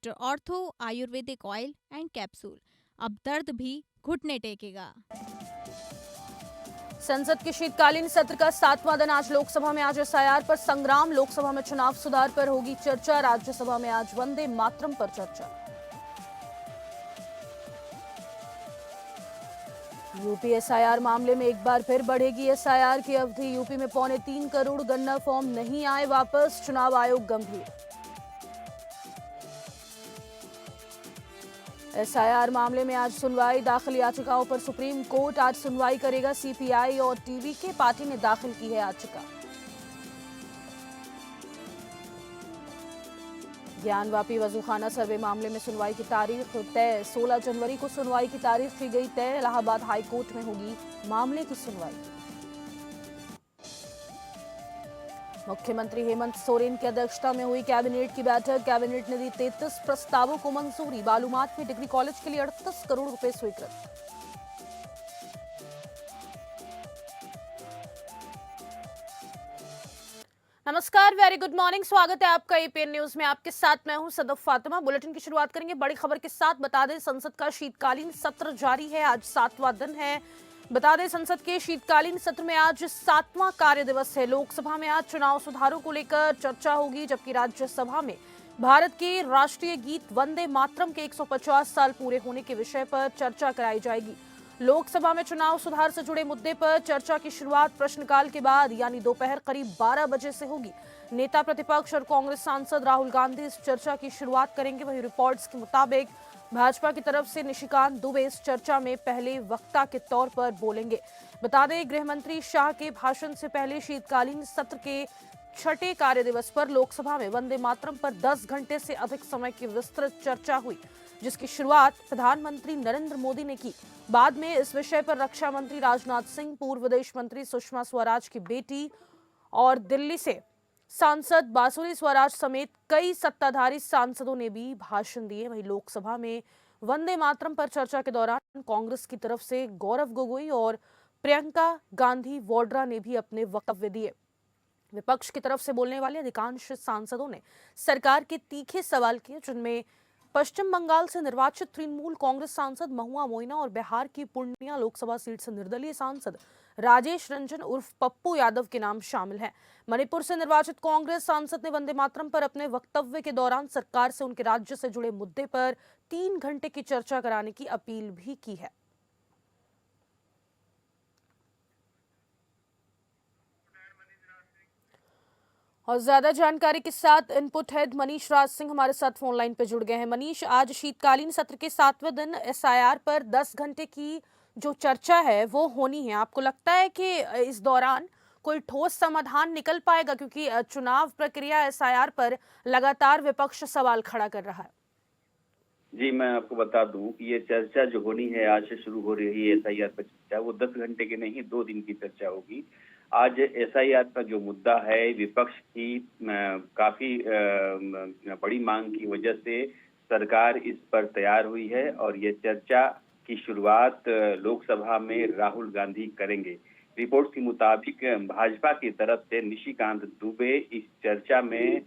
Doctor ortho Ayurvedic oil and capsule. अब दर्द भी घुटने टेकेगा। संसद के शीतकालीन सत्र का 7वां दिन आज लोकसभा में आज एसआईआर पर संग्राम। लोकसभा में चुनाव सुधार पर होगी चर्चा। राज्यसभा में आज वंदे मातरम पर चर्चा। यूपी एसआईआर मामले में एक बार फिर बढ़ेगी एसआईआर की अवधि। यूपी में 3.25 करोड़ गन्ना फॉर्म नहीं आए वापस, चुनाव आयोग गंभीर। एसआईआर मामले में आज सुनवाई। दाखिल याचिकाओं पर सुप्रीम कोर्ट आज सुनवाई करेगा। सीपीआई और टीवीके पार्टी ने दाखिल की है याचिका। ज्ञानवापी वजूखाना सर्वे मामले में सुनवाई की तारीख तय। 16 जनवरी को सुनवाई की तारीख की गई तय। इलाहाबाद हाईकोर्ट में होगी मामले की सुनवाई। मुख्यमंत्री हेमंत सोरेन की अध्यक्षता में हुई कैबिनेट की बैठक। कैबिनेट ने दी 33 प्रस्तावों को मंजूरी। बालूमाथ में डिग्री कॉलेज के लिए 38 करोड़ रुपए स्वीकृत। नमस्कार, वेरी गुड मॉर्निंग। स्वागत है आपका एपीएन न्यूज में। आपके साथ मैं हूं सदफ फातिमा। बुलेटिन की शुरुआत करेंगे बड़ी खबर के साथ। बता दें संसद का शीतकालीन सत्र जारी है, आज 7वां दिन है। बता दें संसद के शीतकालीन सत्र में आज 7वां कार्य दिवस है। लोकसभा में आज चुनाव सुधारों को लेकर चर्चा होगी, जबकि राज्यसभा में भारत के राष्ट्रीय गीत वंदे मातरम के 150 साल पूरे होने के विषय पर चर्चा कराई जाएगी। लोकसभा में चुनाव सुधार से जुड़े मुद्दे पर चर्चा की शुरुआत प्रश्नकाल के बाद यानी दोपहर करीब 12 बजे से होगी। नेता प्रतिपक्ष और कांग्रेस सांसद राहुल गांधी इस चर्चा की शुरुआत करेंगे। वहीं रिपोर्ट्स के मुताबिक भाजपा की तरफ से निशिकांत दुबे इस चर्चा में पहले वक्ता के तौर पर बोलेंगे। बता दें गृह मंत्री शाह के भाषण से पहले शीतकालीन सत्र के 6ठे कार्य दिवस पर लोकसभा में वंदे मातरम पर 10 घंटे से अधिक समय की विस्तृत चर्चा हुई, जिसकी शुरुआत प्रधानमंत्री नरेंद्र मोदी ने की। बाद में इस विषय पर रक्षा मंत्री राजनाथ सिंह, पूर्व विदेश मंत्री सुषमा स्वराज की बेटी और दिल्ली से सांसद बासुरी स्वराज समेत कई सत्ताधारी सांसदों ने भी भाषण दिए। वहीं लोकसभा में वंदे मातरम पर चर्चा के दौरान कांग्रेस की तरफ से गौरव गोगोई और प्रियंका गांधी वाड्रा ने भी अपने वक्तव्य दिए। विपक्ष की तरफ से बोलने वाले अधिकांश सांसदों ने सरकार के तीखे सवाल किए, जिनमें पश्चिम बंगाल से निर्वाचित तृणमूल कांग्रेस सांसद महुआ मोइना और बिहार की पूर्णिया लोकसभा सीट से निर्दलीय सांसद राजेश रंजन उर्फ पप्पू यादव के नाम शामिल हैं। मणिपुर से निर्वाचित कांग्रेस सांसद ने वंदे मातरम पर अपने वक्तव्य के दौरान सरकार से उनके राज्य से जुड़े मुद्दे पर 3 घंटे की चर्चा कराने की अपील भी की है। और ज्यादा जानकारी के साथ इनपुट हेड मनीष राज सिंह हमारे साथ फोन लाइन पे जुड़ गए हैं। मनीष, आज शीतकालीन सत्र के 7वें दिन एसआईआर पर 10 घंटे की जो चर्चा है वो होनी है। आपको लगता है कि इस दौरान कोई ठोस समाधान निकल पाएगा, क्योंकि चुनाव प्रक्रिया एसआईआर पर लगातार विपक्ष सवाल खड़ा कर रहा है? जी, मैं आपको बता दूं कि ये चर्चा जो होनी है, आज से शुरू हो रही है एसआईआर पर चर्चा, वो 10 घंटे की नहीं 2 दिन की चर्चा होगी। आज एसआईआर का जो मुद्दा है, विपक्ष की काफी बड़ी मांग की वजह से सरकार इस पर तैयार हुई है और ये चर्चा की शुरुआत लोकसभा में राहुल गांधी करेंगे। रिपोर्ट के मुताबिक भाजपा की तरफ से निशिकांत दुबे इस चर्चा में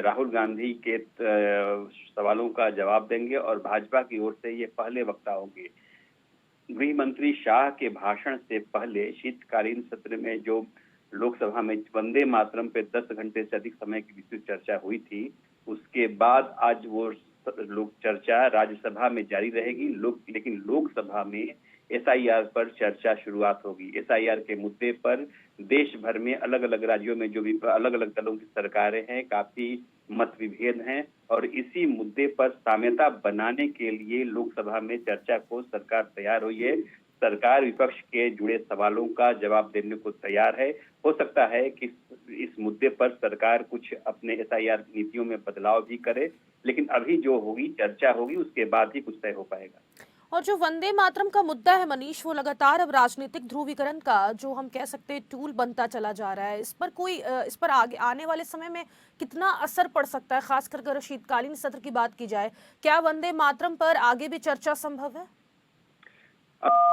राहुल गांधी के सवालों का जवाब देंगे और भाजपा की ओर से ये पहले वक्ता होंगे। गृह मंत्री शाह के भाषण से पहले शीतकालीन सत्र में जो लोकसभा में वंदे मातरम पे 10 घंटे से अधिक समय की विस्तृत चर्चा हुई थी, उसके बाद आज वो लोक चर्चा राज्यसभा में जारी रहेगी। लेकिन लोकसभा में एसआईआर पर चर्चा शुरुआत होगी। एसआईआर के मुद्दे पर देश भर में अलग अलग राज्यों में जो भी अलग अलग दलों की सरकारें हैं, काफी मत विभेद हैं और इसी मुद्दे पर साम्यता बनाने के लिए लोकसभा में चर्चा को सरकार तैयार हुई है। सरकार विपक्ष के जुड़े सवालों का जवाब देने को तैयार है। हो सकता है कि इस मुद्दे पर सरकार कुछ अपने एसआईआर नीतियों में बदलाव भी करे, लेकिन अभी जो होगी चर्चा होगी, उसके बाद ही कुछ तय हो पाएगा। और जो वंदे मातरम का मुद्दा है मनीष, वो लगातार अब राजनीतिक ध्रुवीकरण का जो हम कह सकते हैं टूल बनता चला जा रहा है। इस पर आगे आने वाले समय में कितना असर पड़ सकता है, खासकर अगर शीतकालीन सत्र की बात की जाए? क्या वंदे मातरम पर आगे भी चर्चा संभव है?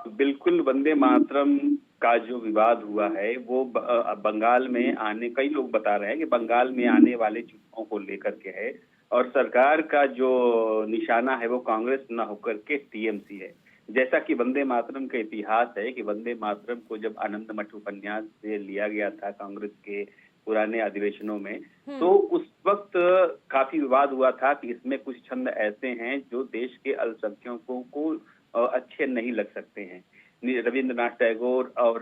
बिल्कुल, वंदे मातरम का जो विवाद हुआ है वो बंगाल में आने, कई लोग बता रहे हैं कि बंगाल में आने वाले चुनावों को लेकर के है। और सरकार का जो निशाना है वो कांग्रेस न होकर के टीएमसी है। जैसा कि वंदे मातरम का इतिहास है कि वंदे मातरम को जब आनंद मठ उपन्यास से लिया गया था कांग्रेस के पुराने अधिवेशनों में, तो उस वक्त काफी विवाद हुआ था कि इसमें कुछ छंद ऐसे हैं जो देश के अल्पसंख्यकों को अच्छे नहीं लग सकते हैं। रविंद्रनाथ टैगोर और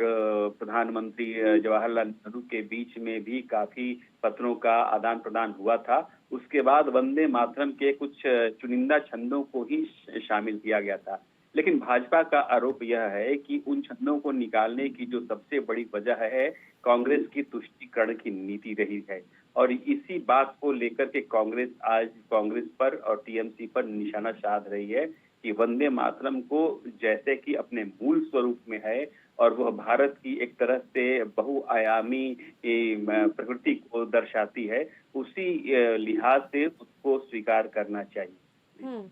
प्रधानमंत्री जवाहरलाल नेहरू के बीच में भी काफी पत्रों का आदान प्रदान हुआ था। उसके बाद वंदे मातरम के कुछ चुनिंदा छंदों को ही शामिल किया गया था। लेकिन भाजपा का आरोप यह है कि उन छंदों को निकालने की जो सबसे बड़ी वजह है कांग्रेस की तुष्टीकरण की नीति रही है, और इसी बात को लेकर के कांग्रेस आज कांग्रेस पर और टीएमसी पर निशाना साध रही है कि वंदे मातरम को जैसे कि अपने मूल स्वरूप में है और वह भारत की एक तरह से बहुआयामी प्रकृति को दर्शाती है, उसी लिहाज से उसको स्वीकार करना चाहिए।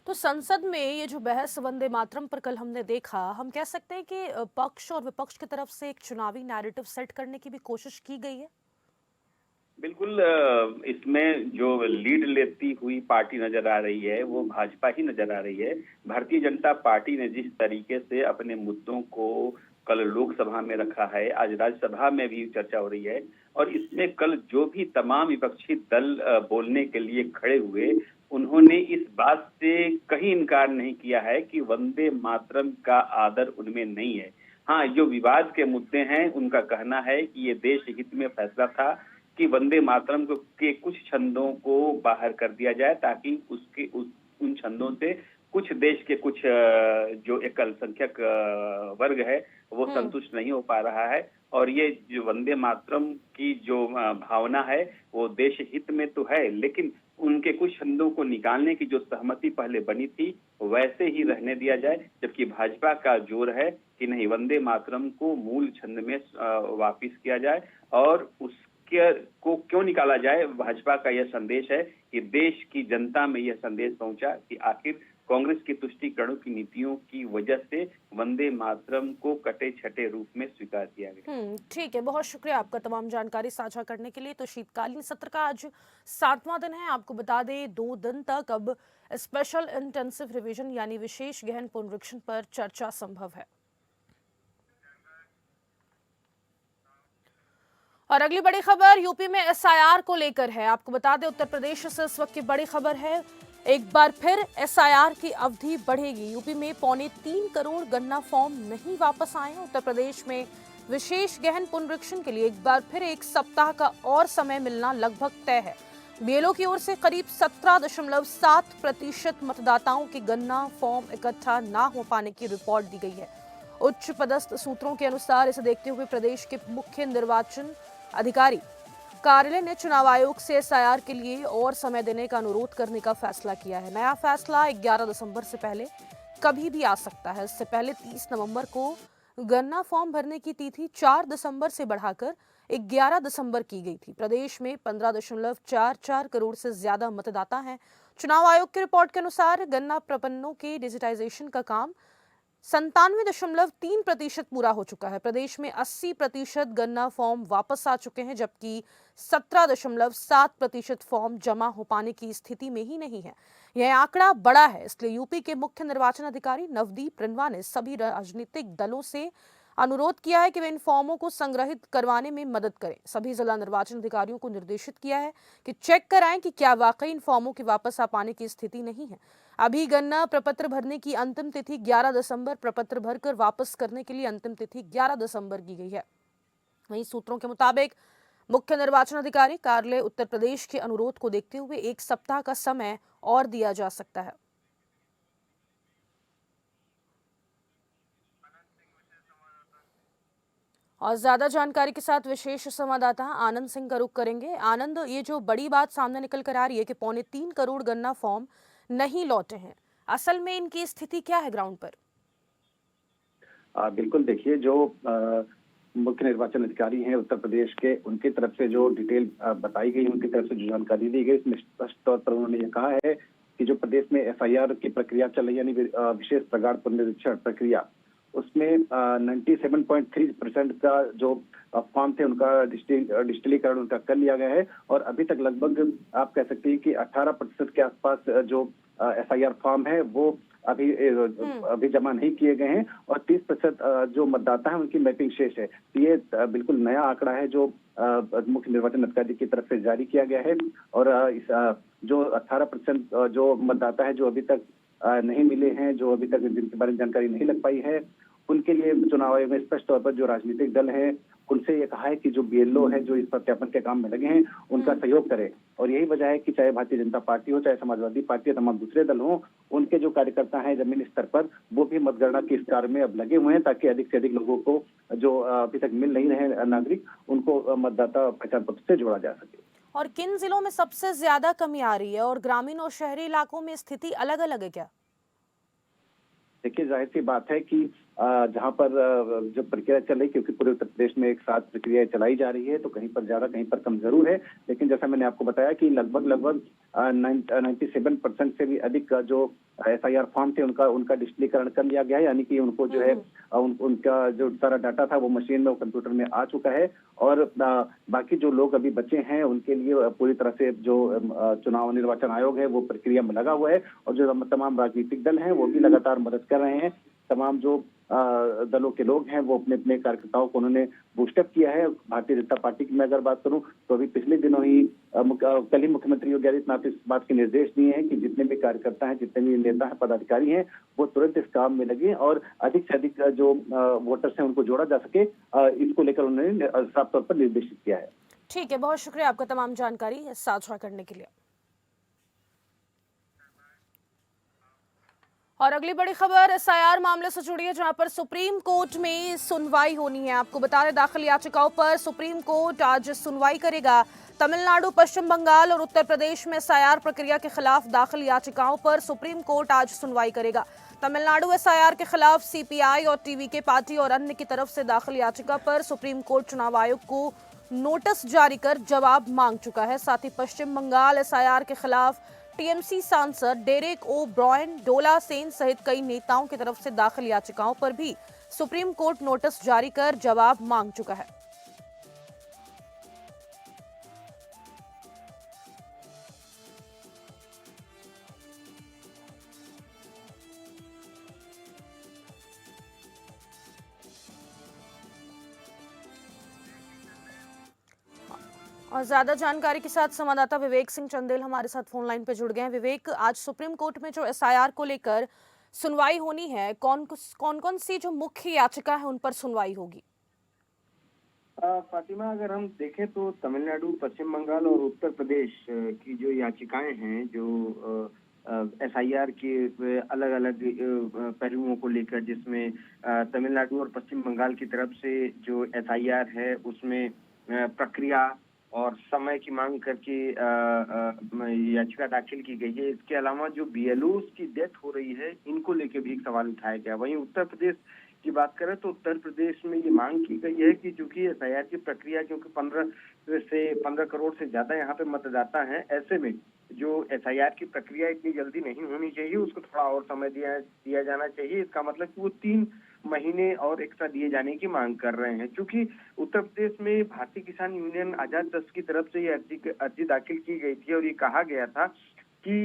तो संसद में ये जो बहस वंदे मातरम पर कल हमने देखा, हम कह सकते हैं कि पक्ष और विपक्ष की तरफ से एक चुनावी नैरेटिव सेट करने की भी कोशिश की गई है। बिल्कुल, इसमें जो लीड लेती हुई पार्टी नजर आ रही है वो भाजपा ही नजर आ रही है। भारतीय जनता पार्टी ने जिस तरीके से अपने मुद्दों को कल लोकसभा में रखा है, आज राज्यसभा में भी चर्चा हो रही है, और इसमें कल जो भी तमाम विपक्षी दल बोलने के लिए खड़े हुए, उन्होंने इस बात से कहीं इनकार नहीं किया है कि वंदे मातरम का आदर उनमें नहीं है। हाँ, जो विवाद के मुद्दे हैं उनका कहना है कि ये देश हित में फैसला था कि वंदे मातरम के कुछ छंदों को बाहर कर दिया जाए ताकि उन छंदों से कुछ देश के कुछ जो एक अल्पसंख्यक वर्ग है वो संतुष्ट नहीं हो पा रहा है, और ये जो वंदे मातरम की जो भावना है वो देश हित में तो है, लेकिन उनके कुछ छंदों को निकालने की जो सहमति पहले बनी थी वैसे ही रहने दिया जाए। जबकि भाजपा का जोर है कि नहीं, वंदे मातरम को मूल छंद में वापिस किया जाए, और को क्यों निकाला जाए। भाजपा का यह संदेश है कि देश की जनता में यह संदेश पहुंचा कि आखिर कांग्रेस की तुष्टीकरण की नीतियों की वजह से वंदे मातरम को कटे छटे रूप में स्वीकार किया गया। ठीक है, बहुत शुक्रिया आपका तमाम जानकारी साझा करने के लिए। तो शीतकालीन सत्र का आज 7वां दिन है। आपको बता दें 2 दिन तक अब स्पेशल इंटेंसिव रिवीजन यानी विशेष गहन पुनरीक्षण पर चर्चा संभव है। और अगली बड़ी खबर यूपी में एसआईआर को लेकर है। आपको बता दें उत्तर प्रदेश से इस वक्त की बड़ी खबर है, एक बार फिर एसआईआर की अवधि बढ़ेगी। यूपी में 3.25 करोड़ गन्ना फॉर्म नहीं वापस आए। उत्तर प्रदेश में विशेष गहन पुनरीक्षण के लिए एक बार फिर 1 सप्ताह का और समय मिलना लगभग तय है। बीएलओ की ओर से करीब 17.7% मतदाताओं के गन्ना फॉर्म इकट्ठा ना हो पाने की रिपोर्ट दी गई है। उच्च पदस्थ सूत्रों के अनुसार इसे देखते हुए प्रदेश के मुख्य निर्वाचन अधिकारी कार्यालय ने चुनाव आयोग से एसआईआर के लिए और समय देने का अनुरोध करने का फैसला किया है। नया फैसला 11 दिसंबर से पहले कभी भी आ सकता है। इससे पहले 30 नवंबर को गन्ना फॉर्म भरने की तिथि 4 दिसंबर से बढ़ाकर 11 दिसंबर की गई थी। प्रदेश में 15.44 करोड़ से ज्यादा मतदाता हैं। चुनाव आयोग की रिपोर्ट के अनुसार गन्ना प्रपन्नों के डिजिटाइजेशन का काम 97.3% पूरा हो चुका है। प्रदेश में 80% गन्ना फॉर्म वापस आ चुके हैं, जबकि 17.7% फॉर्म जमा हो पाने की स्थिति में ही नहीं है। यह आंकड़ा बड़ा है, इसलिए यूपी के मुख्य निर्वाचन अधिकारी नवदीप रिंवा ने सभी राजनीतिक दलों से अनुरोध किया है कि वे इन फॉर्मों को संग्रहित करवाने में मदद करें। सभी जिला निर्वाचन अधिकारियों को निर्देशित किया है कि चेक कराएं कि क्या वाकई इन फॉर्मों के वापस आ पाने की स्थिति नहीं है। अभी गन्ना प्रपत्र भरने की अंतिम तिथि 11 दिसंबर, प्रपत्र भरकर वापस करने के लिए अंतिम तिथि 11 दिसंबर की गई है। वहीं सूत्रों के मुताबिक मुख्य निर्वाचन अधिकारी कार्यालय उत्तर प्रदेश के अनुरोध को देखते हुए 1 सप्ताह का समय और दिया जा सकता है। और ज्यादा जानकारी के साथ विशेष संवाददाता आनंद सिंह का रुख करेंगे। आनंद, ये जो बड़ी बात सामने निकल कर आ रही है कि 3.25 करोड़ गन्ना फॉर्म नहीं लौटे हैं, असल में इनकी स्थिति क्या है ग्राउंड पर? बिल्कुल, देखिए जो मुख्य निर्वाचन अधिकारी हैं उत्तर प्रदेश के, उनकी तरफ से जो डिटेल बताई गई, उनकी तरफ से जो जानकारी दी गई, इसमें स्पष्ट तौर पर उन्होंने ये कहा है कि जो प्रदेश में एफआईआर की प्रक्रिया चल रही है, यानी विशेष प्रगाढ़ पुनरीक्षण प्रक्रिया, उस उसमें 97.3% का जो फॉर्म थे उनका डिजिटलीकरण उनका कर लिया गया है और अभी तक लगभग आप कह सकते हैं कि 18% के आसपास जो एफआईआर फॉर्म है वो अभी जमा नहीं किए गए हैं और 30% जो मतदाता है उनकी मैपिंग शेष है। तो ये बिल्कुल नया आंकड़ा है जो मुख्य निर्वाचन अधिकारी की तरफ से जारी किया गया है और इस जो 18% जो मतदाता है जो अभी तक नहीं मिले हैं, जो अभी तक जिनके बारे में जानकारी नहीं लग पाई है, उनके लिए चुनाव आयोग ने स्पष्ट तौर पर जो राजनीतिक दल है उनसे ये कहा है कि जो बीएलओ है जो इस सत्यापन के काम में लगे हैं उनका सहयोग करें और यही वजह है कि चाहे भारतीय जनता पार्टी हो, चाहे समाजवादी पार्टी या तमाम दूसरे दल हो, उनके जो कार्यकर्ता हैं जमीनी स्तर पर वो भी मतगणना के इस कार्य में अब लगे हुए हैं ताकि अधिक से अधिक लोगों को जो अभी तक मिल नहीं रहे नागरिक उनको मतदाता पहचान पत्र से जोड़ा जा सके। और किन जिलों में सबसे ज्यादा कमी आ रही है और ग्रामीण और शहरी इलाकों में स्थिति अलग अलग है क्या? देखिए, जाहिर सी बात है कि जहां पर जो प्रक्रिया चल रही, क्योंकि पूरे उत्तर प्रदेश में एक साथ प्रक्रिया चलाई जा रही है तो कहीं पर ज्यादा कहीं पर कम जरूर है, लेकिन जैसा मैंने आपको बताया कि लगभग 97% से भी अधिक जो एफआईआर फॉर्म थे उनका डिजिटलीकरण कर लिया गया है, यानी कि उनको जो है उनका जो सारा डाटा था वो मशीन में, कंप्यूटर में आ चुका है और बाकी जो लोग अभी बचे हैं उनके लिए पूरी तरह से जो चुनाव निर्वाचन आयोग है वो प्रक्रिया में लगा हुआ है और जो तमाम राजनीतिक दल हैं वो भी लगातार मदद कर रहे हैं। तमाम जो दलों के लोग हैं वो अपने अपने कार्यकर्ताओं को उन्होंने बूस्टअप किया है। भारतीय जनता पार्टी की मैं अगर बात करूं तो अभी पिछले दिनों ही कल ही मुख्यमंत्री योगी आदित्यनाथ ने इस बात के निर्देश दिए हैं कि जितने भी कार्यकर्ता हैं, जितने भी नेता हैं, पदाधिकारी हैं, वो तुरंत इस काम में लगे और अधिक से अधिक जो वोटर्स हैं उनको जोड़ा जा सके, इसको लेकर उन्होंने साफ तौर पर निर्देशित किया है। ठीक है, बहुत शुक्रिया आपका तमाम जानकारी साझा करने के लिए। और अगली बड़ी खबर एसआईआर मामले से जुड़ी है, जहां पर सुप्रीम कोर्ट में सुनवाई होनी है। आपको बता दें, दाखिल याचिकाओं पर सुप्रीम कोर्ट आज सुनवाई करेगा। तमिलनाडु, पश्चिम बंगाल और उत्तर प्रदेश में एसआईआर प्रक्रिया के खिलाफ दाखिल याचिकाओं पर सुप्रीम कोर्ट आज सुनवाई करेगा। तमिलनाडु एसआईआर के खिलाफ सीपीआई और टीवीके पार्टी और अन्य की तरफ से दाखिल याचिका पर सुप्रीम कोर्ट चुनाव आयोग को नोटिस जारी कर जवाब मांग चुका है। साथ ही पश्चिम बंगाल एसआईआर के खिलाफ टीएमसी सांसद डेरेक ओ ब्रायन, डोला सेन सहित कई नेताओं की तरफ से दाखिल याचिकाओं पर भी सुप्रीम कोर्ट नोटिस जारी कर जवाब मांग चुका है। और ज्यादा जानकारी के साथ संवाददाता विवेक सिंह चंदेल हमारे साथ फोन लाइन पे जुड़ गए हैं। विवेक, आज सुप्रीम कोर्ट में जो एसआईआर को लेकर सुनवाई होनी है, कौन सी जो मुख्य याचिका है उन पर सुनवाई होगी? फातिमा, अगर हम देखें तो तमिलनाडु, पश्चिम बंगाल और उत्तर प्रदेश की जो याचिकाएं हैं, जो एसआईआर के अलग अलग पहलुओं को लेकर, जिसमें तमिलनाडु और पश्चिम बंगाल की तरफ से जो एसआईआर है उसमें प्रक्रिया और समय की मांग करके याचिका दाखिल की गई है। इसके अलावा जो बीएलओ की डेथ हो रही है, इनको लेके भी एक सवाल उठाया गया। वहीं उत्तर प्रदेश की बात करें तो उत्तर प्रदेश में ये मांग की गई है कि चूंकि एसआईआर की प्रक्रिया, क्योंकि 15 करोड़ से ज्यादा यहाँ पे मतदाता हैं, ऐसे में जो एसआईआर की प्रक्रिया इतनी जल्दी नहीं होनी चाहिए, उसको थोड़ा और समय दिया जाना चाहिए। इसका मतलब कि वो 3 महीने और एक्स्ट्रा दिए जाने की मांग कर रहे हैं। क्योंकि उत्तर प्रदेश में भारतीय किसान यूनियन आजाद ट्रस्ट की तरफ से ये अर्जी दाखिल की गई थी और ये कहा गया था कि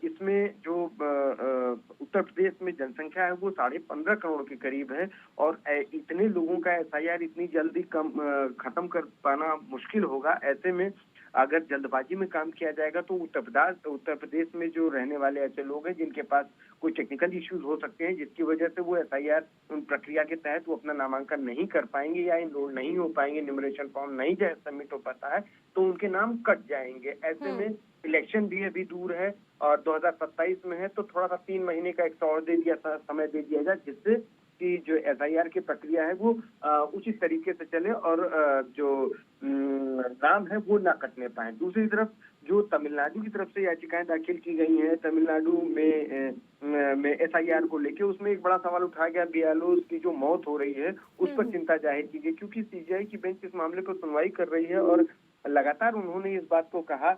इसमें जो उत्तर प्रदेश में जनसंख्या है वो 15.5 करोड़ के करीब है और इतने लोगों का एसआईआर इतनी जल्दी खत्म कर पाना मुश्किल होगा। ऐसे में अगर जल्दबाजी में काम किया जाएगा तो उत्तर प्रदेश में जो रहने वाले ऐसे लोग हैं जिनके पास कोई टेक्निकल इश्यूज हो सकते हैं, जिसकी वजह से वो एसआईआर प्रक्रिया के तहत वो अपना नामांकन नहीं कर पाएंगे या इनरोल नहीं हो पाएंगे, न्यूमरेशन फॉर्म नहीं सबमिट हो पाता है तो उनके नाम कट जाएंगे। ऐसे में इलेक्शन भी अभी दूर है और 2027 में है, तो थोड़ा सा 3 महीने का एक्स्ट्रा और समय दे दिया जाए, जिससे कि जो एसआईआर की प्रक्रिया है वो उचित तरीके से चले और जो नाम है वो ना कटने पाए। दूसरी तरफ जो तमिलनाडु की तरफ से याचिकाएं दाखिल की गई हैं, तमिलनाडु में एसआईआर को लेके, उसमें एक बड़ा सवाल उठाया गया। बीएलओ की जो मौत हो रही है उस पर चिंता जाहिर की गई, क्योंकि सीजीआई की बेंच इस मामले पर सुनवाई कर रही है और लगातार उन्होंने इस बात को कहा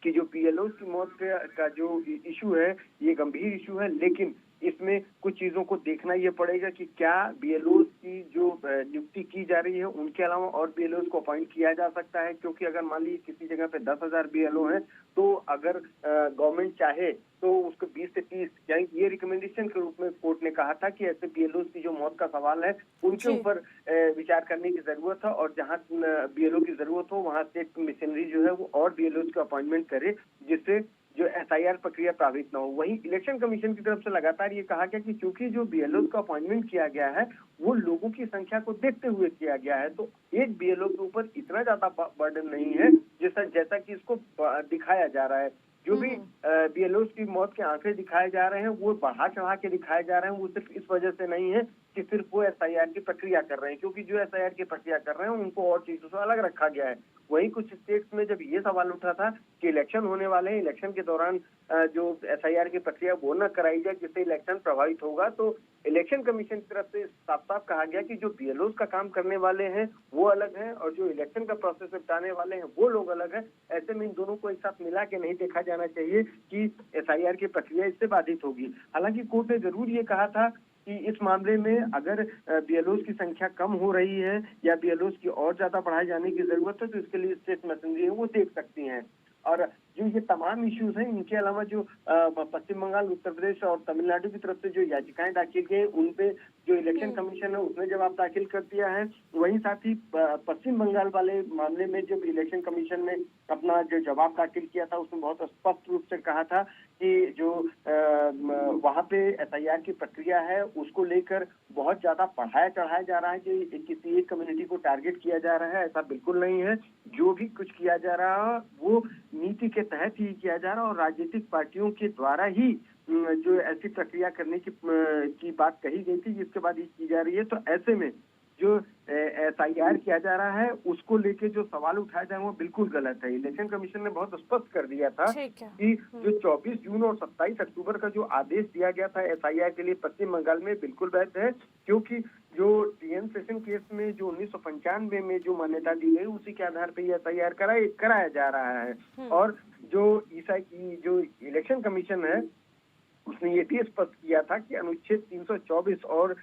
कि जो बीएलओ की मौत का जो इशू है ये गंभीर इशू है, लेकिन इसमें कुछ चीजों को देखना ये पड़ेगा कि क्या बीएलओ की जो नियुक्ति की जा रही है उनके अलावा और बीएलओ को अपॉइंट किया जा सकता है, क्योंकि अगर मान लीजिए किसी जगह पे 10,000 बीएलओ है तो अगर गवर्नमेंट चाहे तो उसको 20 से 30, यानी ये रिकमेंडेशन के रूप में कोर्ट ने कहा था कि ऐसे बीएलओ की जो मौत का सवाल है उनके जी। ऊपर विचार करने की जरूरत है, और जहां बीएलओ की जरूरत हो वहां स्टेट मिशनरी जो है वो और बीएलओ को अपॉइंटमेंट करे, जिससे जो एसआईआर प्रक्रिया प्रभावित न हो। वहीं इलेक्शन कमीशन की तरफ से लगातार ये कहा गया कि क्योंकि जो बीएलओ का अपॉइंटमेंट किया गया है वो लोगों की संख्या को देखते हुए किया गया है, तो एक बीएलओ के ऊपर इतना ज्यादा बर्डन नहीं है जैसा कि इसको दिखाया जा रहा है। जो भी बीएलओ की मौत के आंकड़े दिखाए जा रहे हैं वो बढ़ा चढ़ा के दिखाए जा रहे हैं, वो सिर्फ इस वजह से नहीं है कि सिर्फ वो एसआईआर की प्रक्रिया कर रहे हैं, क्योंकि जो एसआईआर की प्रक्रिया कर रहे हैं उनको और चीजों से अलग रखा गया है। वहीं कुछ स्टेट्स में जब ये सवाल उठा था कि इलेक्शन होने वाले हैं, इलेक्शन के दौरान जो एसआईआर की प्रक्रिया वो न कराई जाए जिससे इलेक्शन प्रभावित होगा, तो इलेक्शन कमीशन की तरफ से साफ साफ कहा गया कि जो बीएलओ का काम करने वाले हैं वो अलग हैं और जो इलेक्शन का प्रोसेस निपटाने वाले हैं वो लोग अलग हैं। ऐसे में इन दोनों को एक साथ मिला के नहीं देखा जाना चाहिए कि एसआईआर की प्रक्रिया इससे बाधित होगी। हालांकि कोर्ट ने जरूर ये कहा था कि इस मामले में अगर बीएलओ की संख्या कम हो रही है या बीएलओ की और ज्यादा बढ़ाए जाने की जरूरत है तो इसके लिए स्टेट मशीनरी है वो देख सकती हैं। और जो ये तमाम इश्यूज हैं इनके अलावा जो पश्चिम बंगाल, उत्तर प्रदेश और तमिलनाडु की तरफ से जो याचिकाएं दाखिल की उनपे जो इलेक्शन कमीशन है उसने जवाब दाखिल कर दिया है। वहीं साथ ही पश्चिम बंगाल वाले मामले में जब इलेक्शन कमीशन ने अपना जो जवाब दाखिल किया था उसमें बहुत स्पष्ट रूप से कहा था कि जो वहां पे एसआईआर की प्रक्रिया है उसको लेकर बहुत ज्यादा बढ़ाया चढ़ाया जा रहा है कि किसी एक कम्युनिटी को टारगेट किया जा रहा है, ऐसा बिल्कुल नहीं है। जो भी कुछ किया जा रहा है वो नीति के तहत ही किया जा रहा है और राजनीतिक पार्टियों के द्वारा ही जो ऐसी प्रक्रिया करने की बात कही गई थी जिसके बाद ये की जा रही है। तो ऐसे में जो एसआईआर किया जा रहा है उसको लेके जो सवाल उठाए जाए वो बिल्कुल गलत है। इलेक्शन कमीशन ने बहुत स्पष्ट कर दिया था कि जो 24 जून और 27 अक्टूबर का जो आदेश दिया गया था एसआईआर के लिए पश्चिम बंगाल में बिल्कुल वैध है, क्योंकि जो टीएन सेशन केस में जो 1995 में जो मान्यता दी गई उसी के आधार पर एसआईआर कराया जा रहा है। और जो जो इलेक्शन कमीशन है उसने ये भी स्पष्ट किया था कि अनुच्छेद 324 और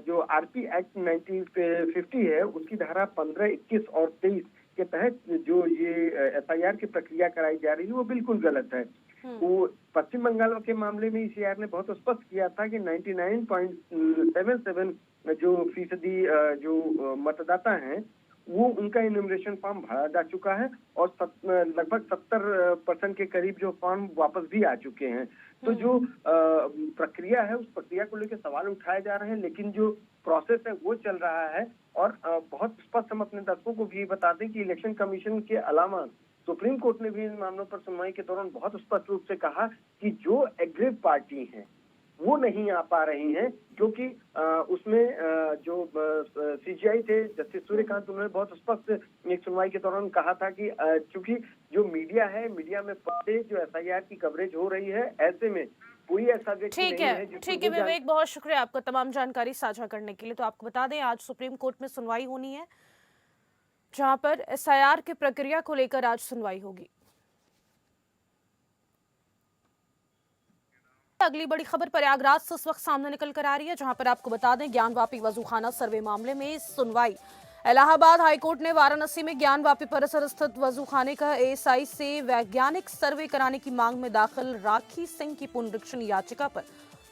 जो आरपी एक्ट 1950 है उसकी धारा 15, 21 और 23 के तहत जो ये एसआईआर की प्रक्रिया कराई जा रही है वो बिल्कुल गलत है। वो पश्चिम बंगाल के मामले में ईसीआर ने बहुत स्पष्ट किया था कि 99.77 जो फीसदी जो मतदाता हैं वो उनका इन्यूमरेशन फॉर्म भरा जा चुका है और लगभग 70% के करीब जो फॉर्म वापस भी आ चुके हैं। तो जो प्रक्रिया है उस प्रक्रिया को लेकर सवाल उठाए जा रहे हैं, लेकिन जो प्रोसेस है वो चल रहा है। और बहुत स्पष्ट हम अपने दर्शकों को भी बता दें कि इलेक्शन कमीशन के अलावा सुप्रीम कोर्ट ने भी इन मामलों पर सुनवाई के दौरान बहुत स्पष्ट रूप से कहा कि जो एग्रीव पार्टी है वो नहीं आ पा रही हैं, क्योंकि उसमें जो सीजीआई थे जस्टिस सूर्यकांत उन्होंने बहुत स्पष्ट एक सुनवाई के दौरान कहा था कि चूंकि जो मीडिया है मीडिया में पहले जो एसआईआर की कवरेज हो रही है ऐसे में कोई ऐसा व्यक्ति नहीं है। ठीक है विवेक, बहुत शुक्रिया आपका तमाम जानकारी साझा करने के लिए। तो आपको बता दें आज सुप्रीम कोर्ट में सुनवाई होनी है जहां पर एसआईआर की प्रक्रिया को लेकर आज सुनवाई होगी। अगली बड़ी खबर प्रयागराज से इस वक्त सामने निकल कर आ रही है, जहां पर आपको बता दें ज्ञानवापी वजूखाना सर्वे मामले में सुनवाई इलाहाबाद हाईकोर्ट ने वाराणसी में ज्ञानवापी परिसर स्थित वजूखाने का एएसआई से वैज्ञानिक सर्वे कराने की मांग में दाखिल राखी सिंह की पुनरीक्षण याचिका पर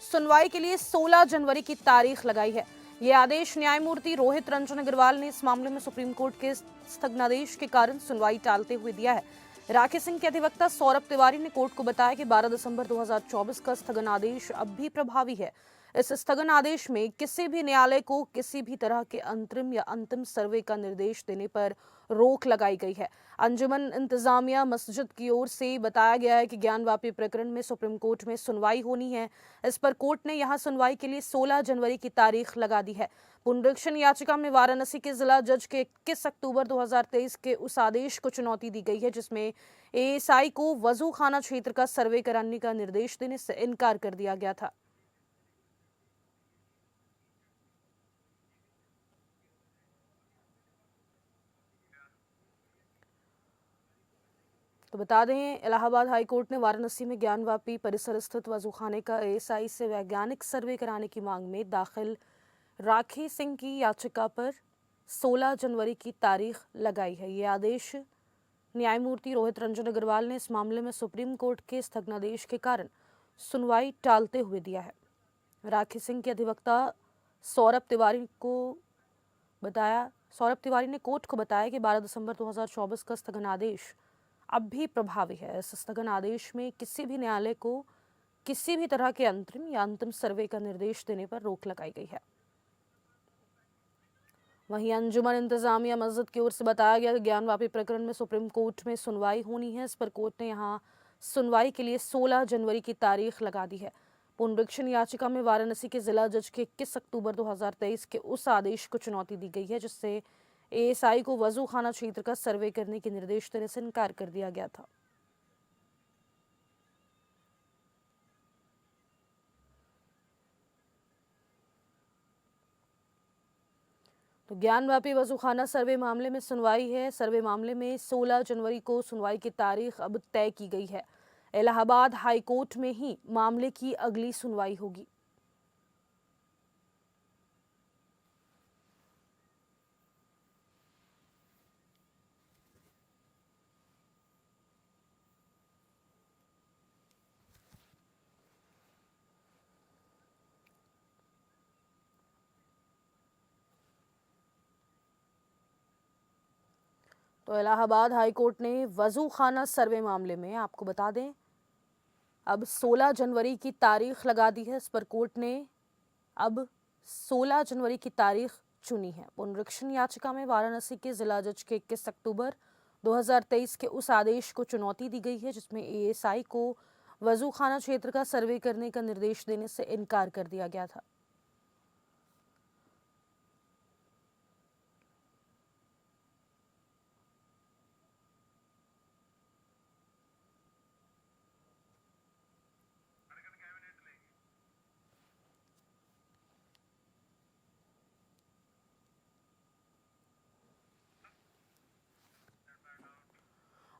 सुनवाई के लिए 16 जनवरी की तारीख लगाई है। ये आदेश न्यायमूर्ति रोहित रंजन अग्रवाल ने इस मामले में सुप्रीम कोर्ट के स्थगनादेश के कारण सुनवाई टालते हुए दिया है। राखी सिंह के अधिवक्ता सौरभ तिवारी ने कोर्ट को बताया कि 12 दिसंबर 2024 का स्थगन आदेश अब भी प्रभावी है। इस स्थगन आदेश में किसी भी न्यायालय को किसी भी तरह के अंतरिम या अंतिम सर्वे का निर्देश देने पर रोक लगाई गई है। अंजुमन इंतजामिया मस्जिद की ओर से बताया गया है कि ज्ञानवापी प्रकरण में सुप्रीम कोर्ट में सुनवाई होनी है। इस पर कोर्ट ने यहां सुनवाई के लिए 16 जनवरी की तारीख लगा दी है। पुनरीक्षण याचिका में वाराणसी के जिला जज के 21 अक्टूबर 2023 के उस आदेश को चुनौती दी गई है जिसमें एएसआई को वजूखाना क्षेत्र का सर्वे कराने का निर्देश देने से इनकार कर दिया गया था। तो बता दें, इलाहाबाद हाईकोर्ट ने वाराणसी में ज्ञानवापी परिसर स्थित वजूखाने का एएसआई से वैज्ञानिक सर्वे कराने की मांग में दाखिल राखी सिंह की याचिका पर 16 जनवरी की तारीख लगाई है। ये आदेश न्यायमूर्ति रोहित रंजन अग्रवाल ने इस मामले में सुप्रीम कोर्ट के स्थगनादेश के कारण सुनवाई टालते हुए दिया है। राखी सिंह के अधिवक्ता सौरभ तिवारी ने कोर्ट को बताया कि 12 दिसंबर 2024 का स्थगनादेश अब भी प्रभावी है। इस स्थगन आदेश में किसी भी न्यायालय को किसी भी तरह के अंतरिम या अंतिम सर्वे का निर्देश देने पर रोक लगाई गई है। वहीं अंजुमन इंतजामिया मस्जिद की ओर से बताया गया कि ज्ञानवापी प्रकरण में सुप्रीम कोर्ट में सुनवाई होनी है। इस पर कोर्ट ने यहां सुनवाई के लिए 16 जनवरी की तारीख लगा दी है। पुनरीक्षण याचिका में वाराणसी के जिला जज के 21 अक्टूबर 2023 के उस आदेश को चुनौती दी गई है जिससे एएसआई को वजू खाना क्षेत्र का सर्वे करने के निर्देश देने से इनकार कर दिया गया था। तो ज्ञानवापी वजूखाना सर्वे मामले में सुनवाई है। सर्वे मामले में 16 जनवरी को सुनवाई की तारीख अब तय की गई है। इलाहाबाद हाईकोर्ट में ही मामले की अगली सुनवाई होगी। तो इलाहाबाद हाईकोर्ट ने वजू खाना सर्वे मामले में आपको बता दें अब 16 जनवरी की तारीख लगा दी है। इस पर कोर्ट ने अब 16 जनवरी की तारीख चुनी है। पुनरीक्षण याचिका में वाराणसी के जिला जज के 21 अक्टूबर 2023 के उस आदेश को चुनौती दी गई है जिसमें एएसआई को वजू खाना क्षेत्र का सर्वे करने का निर्देश देने से इनकार कर दिया गया था।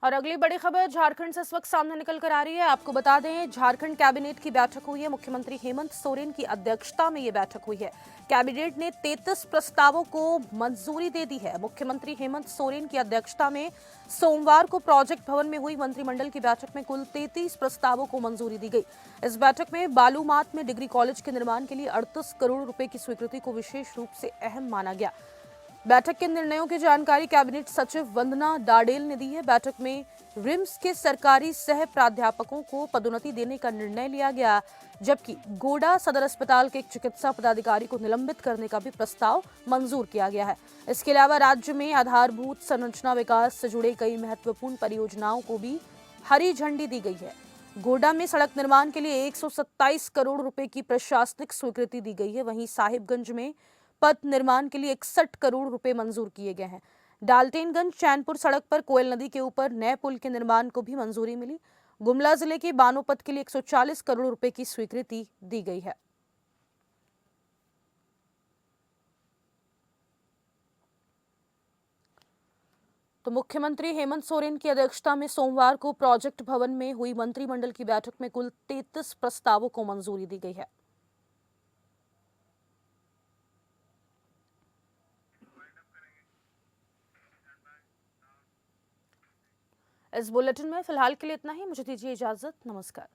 और अगली बड़ी खबर झारखंड से इस वक्त सामने निकल कर आ रही है। आपको बता दें, झारखंड कैबिनेट की बैठक हुई है। मुख्यमंत्री हेमंत सोरेन की अध्यक्षता में यह बैठक हुई है। कैबिनेट ने 33 प्रस्तावों को मंजूरी दे दी है। मुख्यमंत्री हेमंत सोरेन की अध्यक्षता में सोमवार को प्रोजेक्ट भवन में हुई मंत्रिमंडल की बैठक में कुल 33 प्रस्तावों को मंजूरी दी गई। इस बैठक में बालूमाथ में डिग्री कॉलेज के निर्माण के लिए 38 करोड़ रुपए की स्वीकृति को विशेष रूप से अहम माना गया। बैठक के निर्णयों की जानकारी कैबिनेट सचिव वंदना डाडेल ने दी है। बैठक में रिम्स के सरकारी सह प्राध्यापकों को पदोन्नति देने का निर्णय लिया गया, जबकि गोडा सदर अस्पताल के एक चिकित्सा पदाधिकारी को निलंबित करने का भी प्रस्ताव मंजूर किया गया है। इसके अलावा राज्य में आधारभूत संरचना विकास से जुड़े कई महत्वपूर्ण परियोजनाओं को भी हरी झंडी दी गई है। गोडा में सड़क निर्माण के लिए 127 करोड़ रुपए की प्रशासनिक स्वीकृति दी गई है। वहीं साहिबगंज में पथ निर्माण के लिए 61 करोड़ रुपए मंजूर किए गए हैं। डाल्टेनगंज चैनपुर सड़क पर कोयल नदी के ऊपर नए पुल के निर्माण को भी मंजूरी मिली। गुमला जिले के बानोपत के लिए 140 करोड़ रुपए की स्वीकृति दी गई है। तो मुख्यमंत्री हेमंत सोरेन की अध्यक्षता में सोमवार को प्रोजेक्ट भवन में हुई मंत्रिमंडल की बैठक में कुल 33 प्रस्तावों को मंजूरी दी गई है। इस बुलेटिन में फिलहाल के लिए इतना ही। मुझे दीजिए इजाजत। नमस्कार।